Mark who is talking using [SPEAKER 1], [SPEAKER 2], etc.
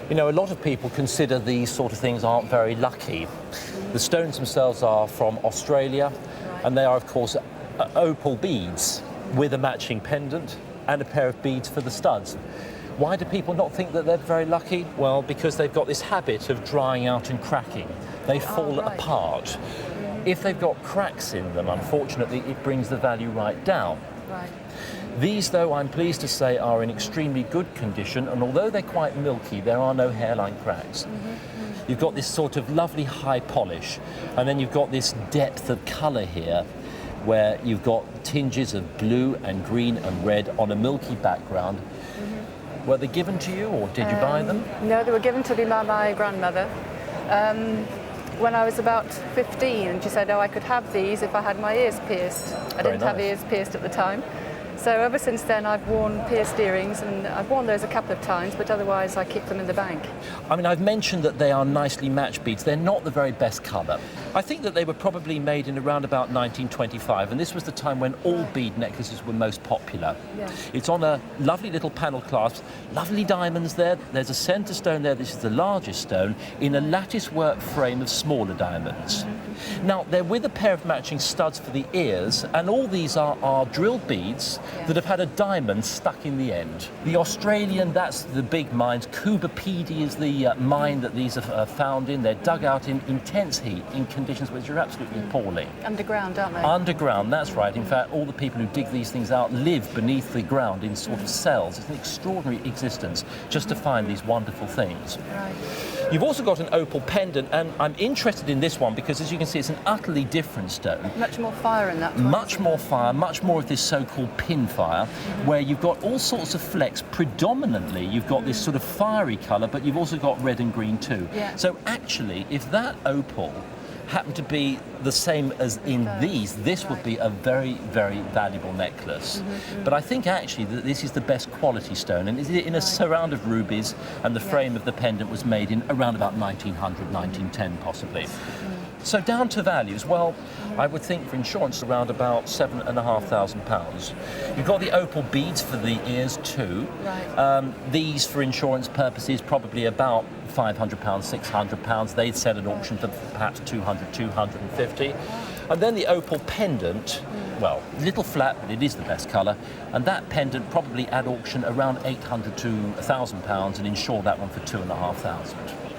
[SPEAKER 1] You know, a lot of people consider these sort of things aren't very lucky. The stones themselves are from Australia, and they are, of course, opal beads with a matching pendant and a pair of beads for the studs. Why do people not think that they're very lucky? Well, because they've got this habit of drying out and cracking. They fall apart. If they've got cracks in them, unfortunately, it brings the value right down.
[SPEAKER 2] Right.
[SPEAKER 1] These, though, I'm pleased to say, are in extremely good condition, and although they're quite milky, there are no hairline cracks. You've got this sort of lovely high polish, and then you've got this depth of colour here, where you've got tinges of blue and green and red on a milky background. Were they given to you, or did you buy them?
[SPEAKER 2] No, they were given to me by my grandmother. When I was about 15, and she said, oh, I could have these if I had my ears pierced. I didn't have ears pierced at the time. So ever since then, I've worn pierced earrings, and I've worn those a couple of times, but otherwise I keep them in the bank.
[SPEAKER 1] I mean, I've mentioned that they are nicely matched beads. They're not the very best colour. I think that they were probably made in around about 1925, and this was the time when all bead necklaces were most popular.
[SPEAKER 2] Yeah.
[SPEAKER 1] It's on a lovely little panel clasp, lovely diamonds there. There's a centre stone there. This is the largest stone in a lattice work frame of smaller diamonds. Now, they're with a pair of matching studs for the ears, and all these are drilled beads that have had a diamond stuck in the end. The Australian, that's the big mines. Coober Pedy is the mine that these are found in. They're dug out in intense heat, in conditions which are absolutely appalling.
[SPEAKER 2] Underground, aren't they?
[SPEAKER 1] Underground, that's right. In fact, all the people who dig these things out live beneath the ground in sort of cells. It's an extraordinary existence just to find these wonderful things.
[SPEAKER 2] Right.
[SPEAKER 1] You've also got an opal pendant, and I'm interested in this one because, as you can see, it's an utterly different stone.
[SPEAKER 2] Much more fire in that one.
[SPEAKER 1] Much more fire, much more of this so-called pin fire, where you've got all sorts of flecks. Predominantly, you've got this sort of fiery colour, but you've also got red and green too.
[SPEAKER 2] Yeah.
[SPEAKER 1] So actually, if that opal happened to be the same as in these, this would be a very, very valuable necklace. But I think actually that this is the best quality stone, and it's in a surround of rubies, and the frame of the pendant was made in around about 1900, 1910 possibly. So down to values, well, I would think for insurance around about £7,500. You've got the opal beads for the ears too.
[SPEAKER 2] Right.
[SPEAKER 1] These, for insurance purposes, probably about £500, £600. They'd sell at auction for perhaps 200, 250. And then the opal pendant, well, little flat, but it is the best colour. And that pendant probably at auction around £800 to £1,000, and insure that one for £2,500.